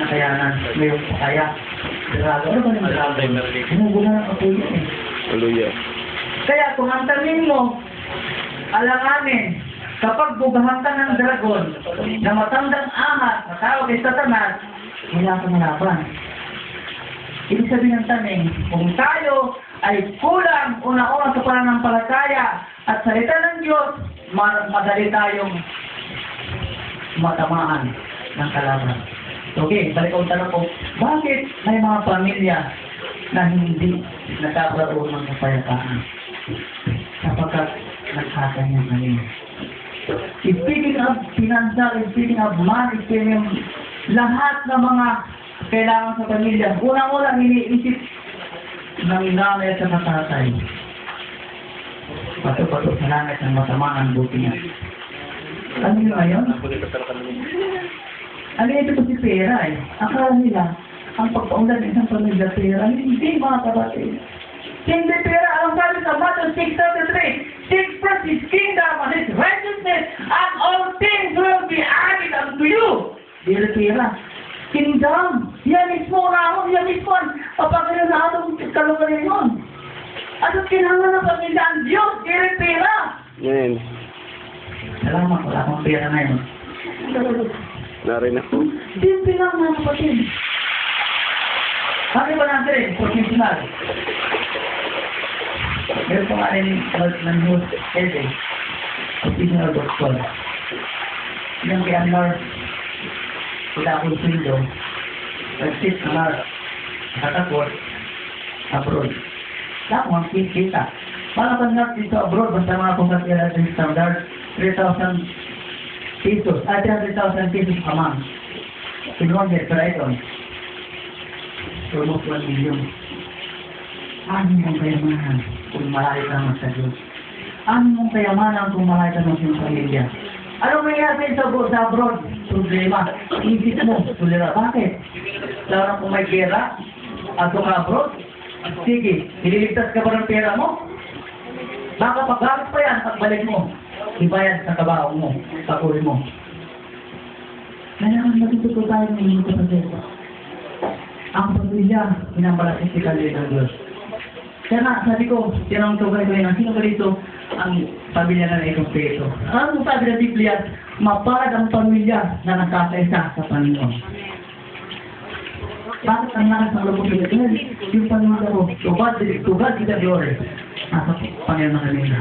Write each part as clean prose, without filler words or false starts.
nakayanan. Ngayong kaya. Grabe. Ano ba naman? Humugulan ang kapuyo eh. Hallelujah. Kaya kung ang tanin mo, alanganin, kapag bubahan ka ng dragon, na matandang ahas, matawag kay Satanas, wala kang laban. Ibig sabihin ng tanin, kung tayo ay kulang una-una sa pananampalataya at salita ng Diyos, madali tayong matamaan ng kalaban. Okay, balik ko tanong ko, bakit may mga pamilya na hindi nagkakaroon ng kapayapaan? Sapagkat nagkakanyang kanina. Speaking of financial, speaking of money, speaking of lahat ng mga kailangan sa pamilya, unang-unang iniisip ng nanay at sa tatay. Pato-pato sa langit ng masama ang buti niya. Ano yun ngayon? Ano ito po si pera eh? Akala nila, ang pagpaundan ng isang pamilya pera, hindi mga kapatid. Hindi pera, ang sabi sa Matthew 6:33, seek first His kingdom and His righteousness, and all things will be added unto you. Hindi pera. Kingdom, yan mismo na yan mismo, papagano na atong kalugarin yun. At ang kailangan ng pamilya ang Diyos, hindi pera. Amen. Salamat, wala akong pera ngayon. Narin ako. Simple lang mga kapatid. Bakit ba natin rin? Professional. Meron pa nga rin ng news every. Professional doctor. Yung kaya nurse, wala akong sweldo. Nag-sit na nurse. Nakatakot. Abroad. Wala akong kita. Para pag nurse dito abroad, basta mga pagkakilala ng standard, 3,000 pesos. 300,000 pesos a month. In 1 year, per item. Almost 1 million. Ano mong kayamanan kung malayo ka naman sa Diyos? Ano mong kayamanan kung malayo ka naman sa iyong pamilya? Ano mangyayari sa abroad? Problema. Isip mo, tulira. Bakit? Lalo na kung may pera, ato ka abroad, sige, ililigtas ka ba ng pera mo? Baka paggamit pa yan, pagbalik mo, ibayad sa kabaho mo, sa uri mo. Kailangan matututo tayo ng mga kapatid. Ang pamilya, pinambalakis si Kalye ng Diyos. Kaya nga, sabi ko, tinanong ko ngayon, sino ba dito ang pamilya na naikumpleto? Ang sabi ng Biblia, mapalad ang pamilya na nakakaisa sa Panginoon. Bakit ang lakas ng lubos ng Diyos? Yung pamilya ko, tugad kita glory. Nasa Panginoon na kanila.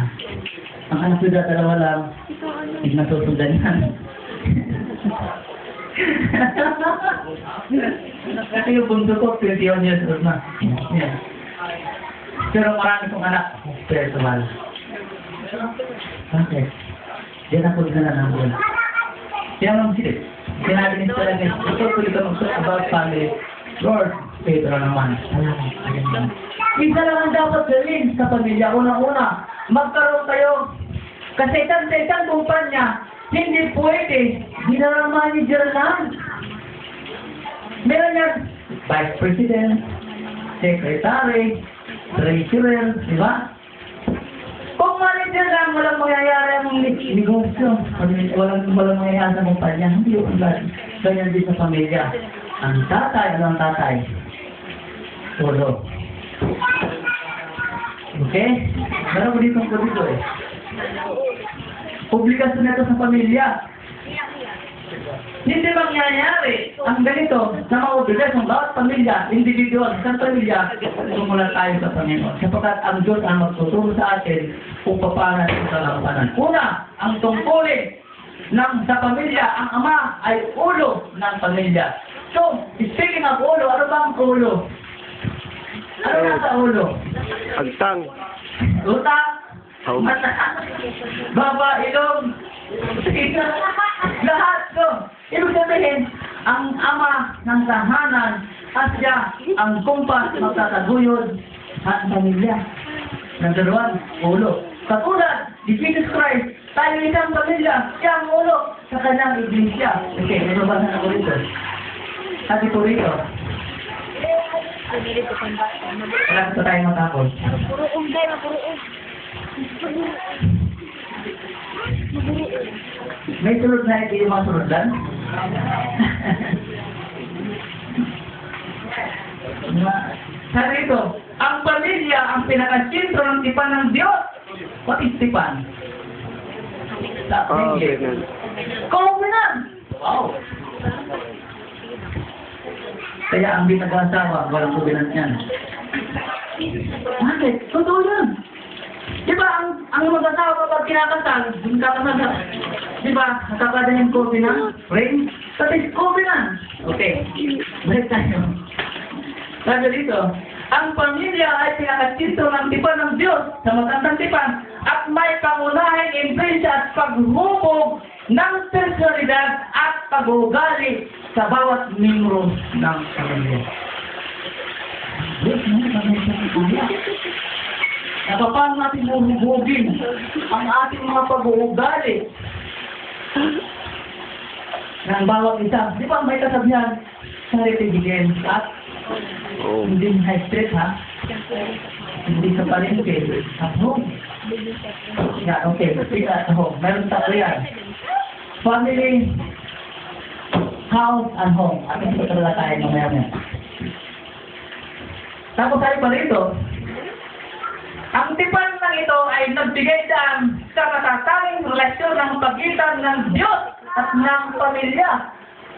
Ang anak ko dalawa lang, hindi nasusundan yan. Kasi yung bunso ko, 21 years old na. Yeah. Pero marami kong anak, personal. Okay. Diyan ako dinala ng buwan. Kaya lang silip. Sinabi niyo talaga, ito ko dito mag-talk about family. Lord, Pedro naman. Isa lang ang dapat gawin sa pamilya. Unang-una, magkaroon kayo. Kasi isang kumpanya, hindi pwede. General manager lang. Meron yan, vice president, secretary, treasurer, di ba? Kung manager lang, walang mangyayari ang negosyo. Walang mangyayari sa kumpanya. Hindi yung ganyan din sa pamilya. Ang tatay, ano ang tatay? Ulo. Okay? Meron ko dito eh. Publikasyon na ito sa pamilya. Hindi mangyayari ang ganito na maubigas ng bawat pamilya, individual, isang pamilya, sumula tayo sa Panginoon. Sapagkat ang Diyos ang magtuturo sa atin kung paano natin sa lampanan. Una, ang tungkulin sa pamilya, ang ama ay ulo ng pamilya. So, speaking of ulo, ano ba ang ulo? Ano nasa ulo? Agtang. Utak? Oh. Baba, ilong? Lahat ko. Ibig sabihin, ang ama ng tahanan at siya ang kumpas magtataguyod at pamilya. Nagdaruan, ulo. Katulad, ni Jesus Christ, tayo isang pamilya, siya ang ulo sa kanyang iglesia. Okay, nababasan ako rito. Sabi ko rito, wala ko tayo matakot. Mapuruong day, mapuruong. May sunod na hindi yung mga sunod lang? Sabi ito, ang pamilya ang pinakasintro ng tipan ng Diyos. What is tipan? Oh, ganun. Covenant! Wow! Kaya ang di nag-asawa, walang covenant yan. Bakit? Totoo yan. Di ba, ang mag-asawa kapag kinakasal, di ba, nakakada yung covenant, ring, that is covenant. Okay, balik tayo. Sabi dito, ang pamilya ay pinakasintro ng tipan ng Diyos sa matandang tipan at may pangunahing impensya at paghubog ng personalidad at pag-uugali sa bawat membro ng pamilya. Diyos mo, pamilya. Paano natin huhubogin ang ating mga pag-uugali ng bawat isa? Di ba may kasabihan? Sarili bigyan at Oh. hindi high stress ha? Hindi sa palengke. At home. Yeah, okay. Speak at home. Meron tayo yan. Family, house, and home. At ito talaga tayo mamaya. Tapos tayo pa rito. Ang tipan ng ito ay nagbigay daan sa matatanging relasyon ng pagitan ng Diyos at ng pamilya.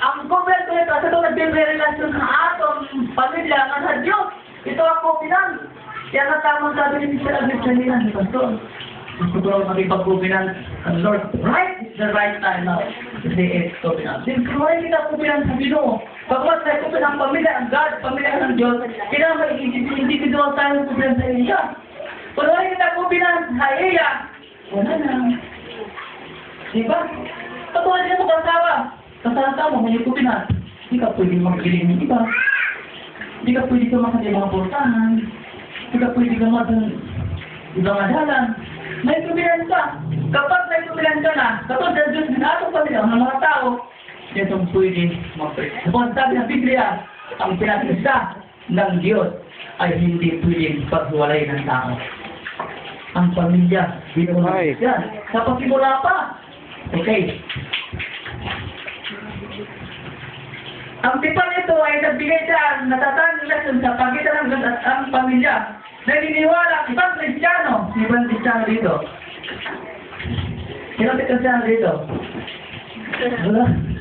Ang covenant nito, sa ito nagbibigay relasyon ng atong pamilya at sa Diyos. Ito ang covenant. Kaya na tamang sabi ni Mr. Abisalinan, ni Pastor. Gusto ko lang makipag-covenant ang Lord. Right is the right time now to say it's covenant. Then kung kita covenant sa Ginoo, pagkat sa covenant ng pamilya, ang God, pamilya ng Diyos, kailangan may individual tayo covenant sa iya. Kung wala kita covenant sa iya, wala na. Diba? Patuwa din mo kasawa. Kasama mo, may covenant. Hindi ka pwedeng magkiling ng iba. Hindi ka pwede ka makagay mga portahan. Hindi ka pwede ka ibang adalan. May covenant ka. Kapag may covenant ka na, kapag sa Diyos din atong pamilya ng mga tao, hindi itong pwede mag-pray. Kapag sabi ng Biblia, ang pinag-isa ng Diyos ay hindi pwedeng paghiwalay ng tao. Ang pamilya, hindi mo yan. Kapag simula pa, okay. Ang tipan nito ay nagbigay dyan, natatang relasyon sa pagitan ng Diyos at ang pamilya. Naniniwala, ibang Kristiyano, ibang Kristiyano dito. Sino Kristiyano dito? Wala.